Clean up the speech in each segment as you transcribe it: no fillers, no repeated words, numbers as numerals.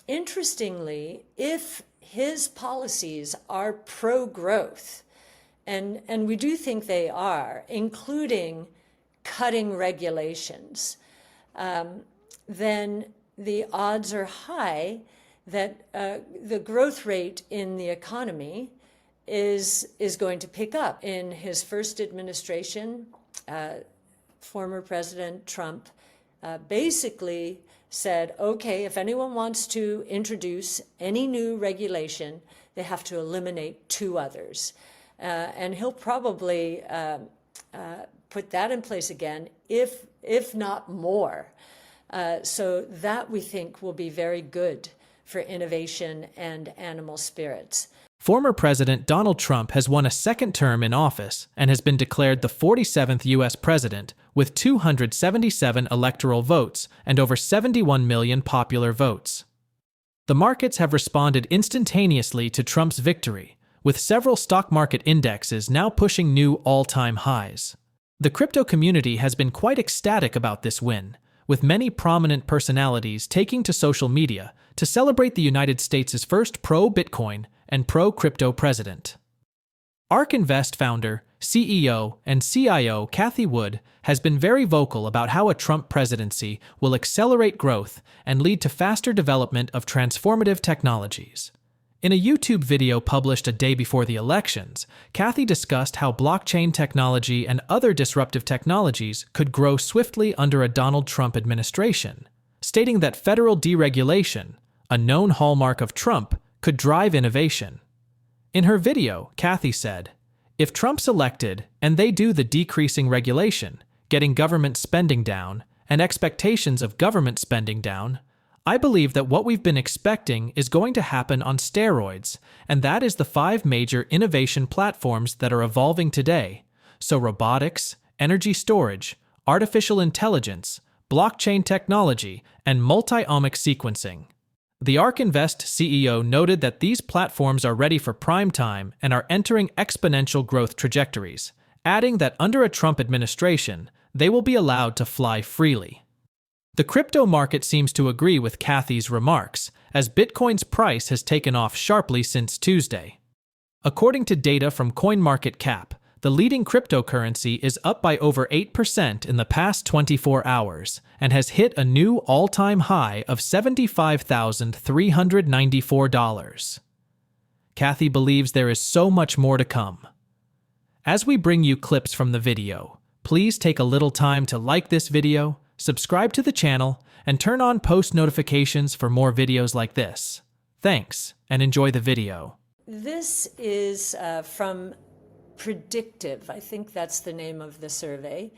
interestingly, if his policies are pro-growth, and we do think they are, including cutting regulations, then the odds are high that the growth rate in the economy is going to pick up. In his first administration, former President Trump basically said, okay, if anyone wants to introduce any new regulation, they have to eliminate 2 others. And he'll probably put that in place again, if not more. So that, we think, will be very good for innovation and animal spirits. Former President Donald Trump has won a second term in office and has been declared the 47th U.S. president with 277 electoral votes and over 71 million popular votes. The markets have responded instantaneously to Trump's victory, with several stock market indexes now pushing new all-time highs. The crypto community has been quite ecstatic about this win, with many prominent personalities taking to social media to celebrate the United States' first pro-Bitcoin and pro-crypto president. ARK Invest founder, CEO, and CIO Cathie Wood has been very vocal about how a Trump presidency will accelerate growth and lead to faster development of transformative technologies. In a YouTube video published a day before the elections, Cathie discussed how blockchain technology and other disruptive technologies could grow swiftly under a Donald Trump administration, stating that federal deregulation, a known hallmark of Trump, could drive innovation. In her video, Cathie said, "If Trump's elected and they do the decreasing regulation, getting government spending down, and expectations of government spending down, I believe that what we've been expecting is going to happen on steroids, and that is the 5 major innovation platforms that are evolving today, so robotics, energy storage, artificial intelligence, blockchain technology, and multi-omic sequencing." The ARK Invest CEO noted that these platforms are ready for prime time and are entering exponential growth trajectories, adding that under a Trump administration, they will be allowed to fly freely. The crypto market seems to agree with Cathie's remarks, as Bitcoin's price has taken off sharply since Tuesday. According to data from CoinMarketCap, the leading cryptocurrency is up by over 8% in the past 24 hours and has hit a new all-time high of $75,394. Cathie believes there is so much more to come. As we bring you clips from the video, please take a little time to like this video, subscribe to the channel, and turn on post notifications for more videos like this. Thanks, and enjoy the video. This is from Predictive. I think that's the name of the survey.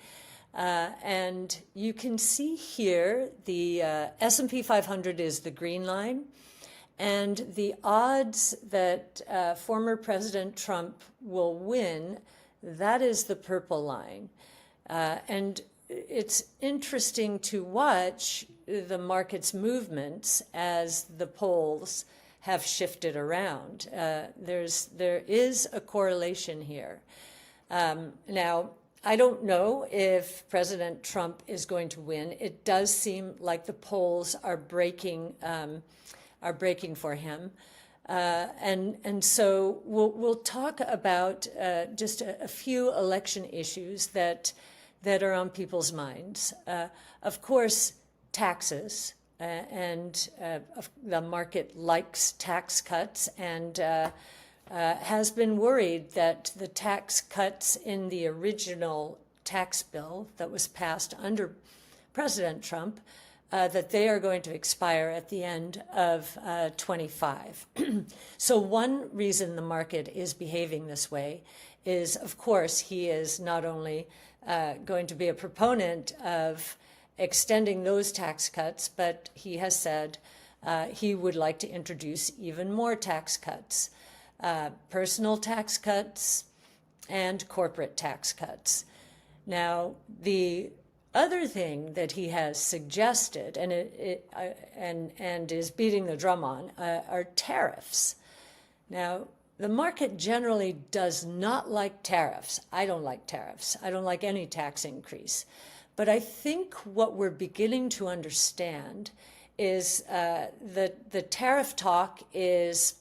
And you can see here the S&P 500 is the green line, and the odds that former President Trump will win, that is the purple line. And it's interesting to watch the market's as the polls have shifted around. There is a correlation here. Now, I don't know if President Trump is going to win. It does seem like the polls are breaking for him. And so we'll talk about just a few election issues that are on people's minds. Of course, taxes, and the market likes tax cuts and has been worried that the tax cuts in the original tax bill that was passed under President Trump, that they are going to expire at the end of 25. So one reason the market is behaving this way is, of course, he is not only going to be a proponent of extending those tax cuts, but he has said he would like to introduce even more tax cuts, personal tax cuts and corporate tax cuts. Now, the other thing that he has suggested, and is beating the drum on, are tariffs. Now, the market generally does not like tariffs. I don't like tariffs. I don't like any tax increase. But I think what we're beginning to understand is the tariff talk is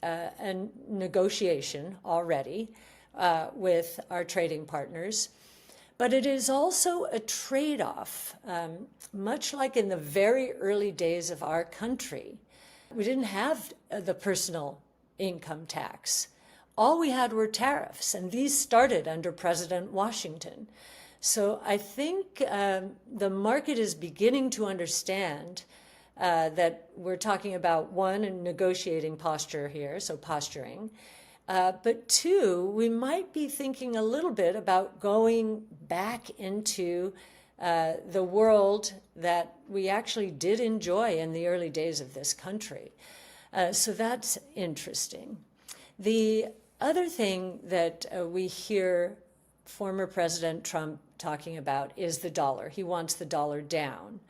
a negotiation already with our trading partners, but it is also a trade-off, much like in the very early days of our country. We didn't have the personal income tax. All we had were tariffs, and these started under President Washington. So I think the market is beginning to understand that we're talking about, one, a negotiating posture here, so posturing, but two, we might be thinking a little bit about going back into the world that we actually did enjoy in the early days of this country. So that's interesting. The other thing that we hear former President Trump talking about is the dollar. He wants the dollar down.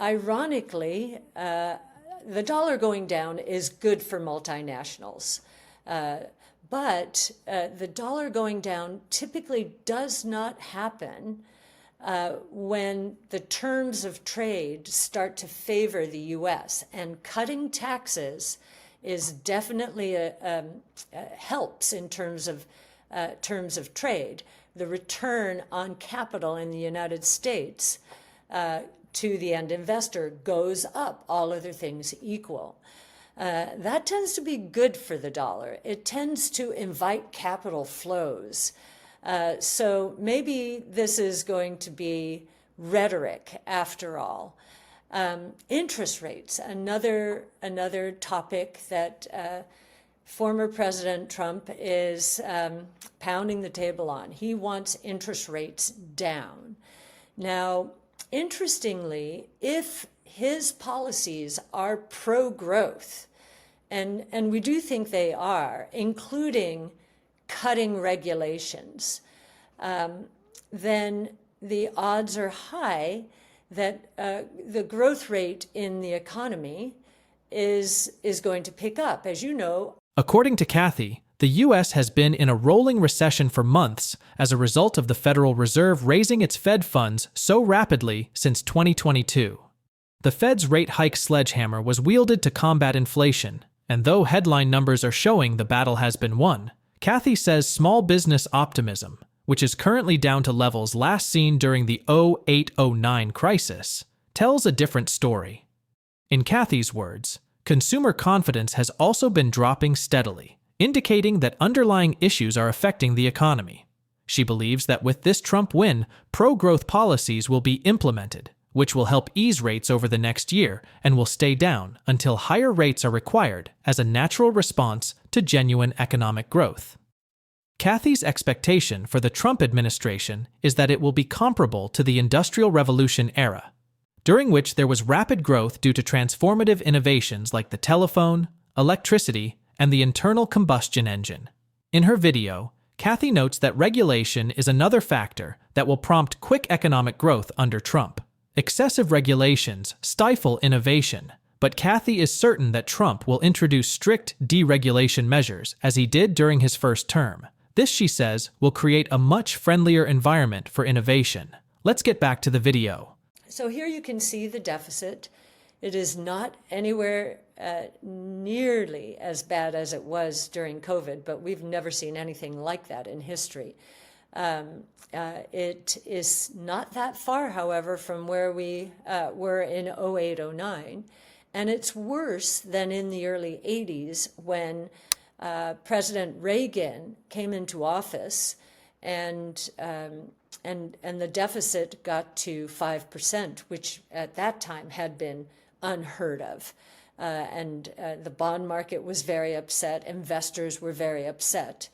Ironically, the dollar going down is good for multinationals. But the dollar going down typically does not happen when the terms of trade start to favor the U.S. And cutting taxes is definitely helps in terms of trade. The return on capital in the United States to the end investor goes up, all other things equal. That tends to be good for the dollar. It tends to invite capital flows. So maybe this is going to be rhetoric after all. Interest rates, another topic that former President Trump is pounding the table on. He wants interest rates down. Now, interestingly, if his policies are pro-growth, and we do think they are, including cutting regulations, then the odds are high that the growth rate in the economy is going to pick up. As you know, according to Cathie, the U.S. has been in a rolling recession for months as a result of the Federal Reserve raising its Fed funds so rapidly since 2022. The Fed's rate hike sledgehammer was wielded to combat inflation, and though headline numbers are showing the battle has been won, Cathie says small business optimism, which is currently down to levels last seen during the 2008-09 crisis, tells a different story. In Cathie's words, consumer confidence has also been dropping steadily, indicating that underlying issues are affecting the economy. She believes that with this Trump win, pro-growth policies will be implemented, which will help ease rates over the next year and will stay down until higher rates are required as a natural response to genuine economic growth. Cathie's expectation for the Trump administration is that it will be comparable to the Industrial Revolution era, during which there was rapid growth due to transformative innovations like the telephone, electricity, and the internal combustion engine. In her video, Cathie notes that regulation is another factor that will prompt quick economic growth under Trump. Excessive regulations stifle innovation, but Cathie is certain that Trump will introduce strict deregulation measures as he did during his first term. This, she says, will create a much friendlier environment for innovation. Let's get back to the video. So here you can see the deficit. It is not anywhere nearly as bad as it was during COVID, but we've never seen anything like that in history. It is not that far, however, from where we were in 08-09, and it's worse than in the early 80s when President Reagan came into office and the deficit got to 5%, which at that time had been unheard of. And the bond market was very upset. Investors were very upset.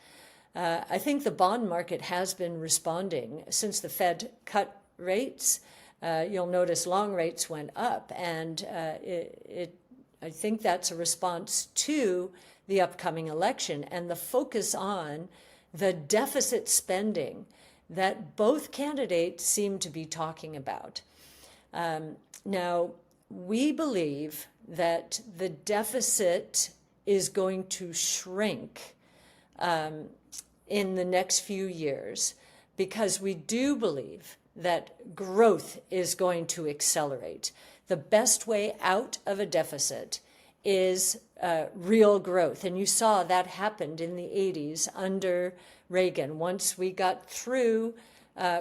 I think the bond market has been responding since the Fed cut rates. You'll notice long rates went up, and I think that's a response to the upcoming election and the focus on the deficit spending that both candidates seem to be talking about. Now, we believe that the deficit is going to shrink in the next few years because we do believe that growth is going to accelerate. the best way out of a deficit is real growth. And you saw that happened in the 80s under Reagan. Once we got through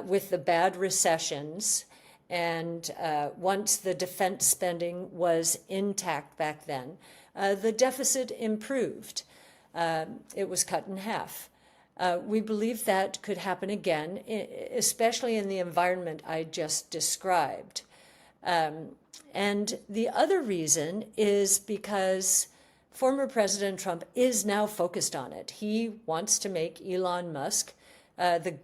with the bad recessions, and once the defense spending was intact back then, the deficit improved. It was cut in half. We believe that could happen again, especially in the environment I just described. And the other reason is because former President Trump is now focused on it. He wants to make Elon Musk the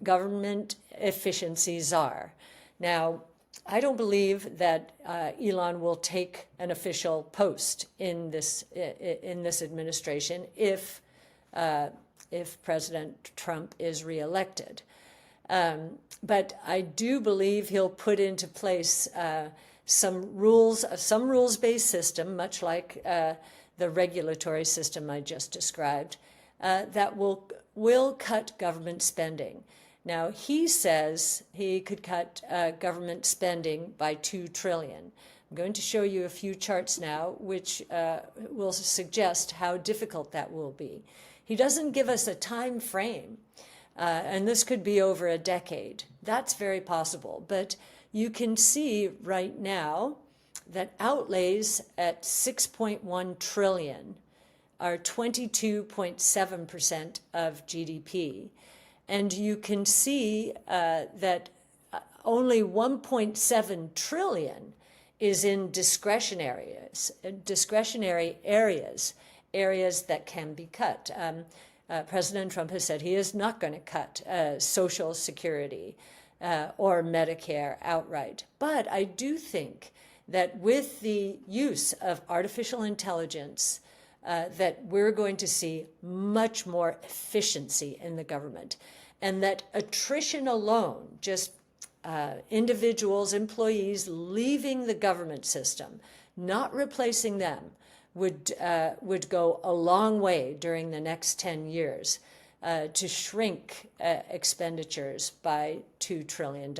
government efficiency czar. Now, I don't believe that Elon will take an official post in this administration if President Trump is reelected. But I do believe he'll put into place some rules-based system, much like the regulatory system I just described, that will cut government spending. Now, he says he could cut government spending by $2 trillion. I'm going to show you a few charts now, which will suggest how difficult that will be. He doesn't give us a time frame, and this could be over a decade. That's very possible, but you can see right now that outlays at 6.1 trillion are 22.7% of GDP. And you can see that only 1.7 trillion is in discretionary areas that can be cut. President Trump has said he is not going to cut Social Security or Medicare outright. But I do think that with the use of artificial intelligence, that we're going to see much more efficiency in the government, and that attrition alone, just individuals, employees leaving the government system, not replacing them, would go a long way during the next 10 years to shrink expenditures by $2 trillion.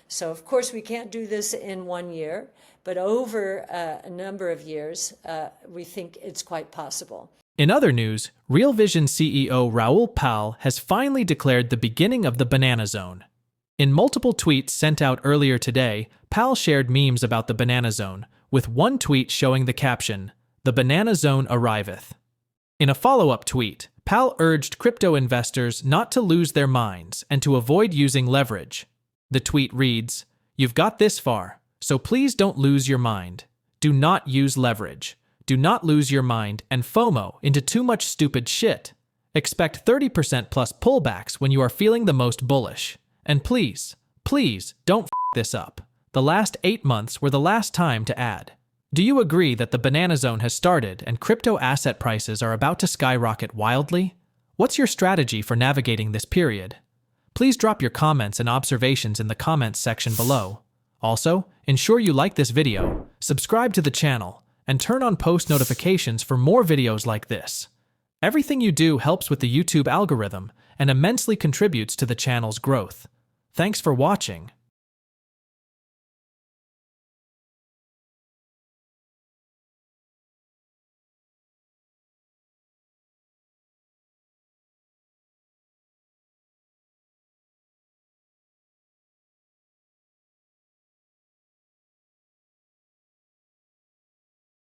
So, of course, we can't do this in 1 year, but over a number of years, we think it's quite possible. In other news, Real Vision CEO Raoul has finally declared the beginning of the banana zone. In multiple tweets sent out earlier today, Pal shared memes about the banana zone, with one tweet showing the caption, "The banana zone arriveth." In a follow-up tweet, Pal urged crypto investors not to lose their minds and to avoid using leverage. The tweet reads, "You've got this far, so please don't lose your mind. Do not use leverage. Do not lose your mind and FOMO into too much stupid shit. Expect 30% plus pullbacks when you are feeling the most bullish. And please, please don't f this up. The last 8 months were the last time to add." Do you agree that the banana zone has started and crypto asset prices are about to skyrocket wildly? What's your strategy for navigating this period? Please drop your comments and observations in the comments section below. Also, ensure you like this video, subscribe to the channel, and turn on post notifications for more videos like this. Everything you do helps with the YouTube algorithm and immensely contributes to the channel's growth. Thanks for watching.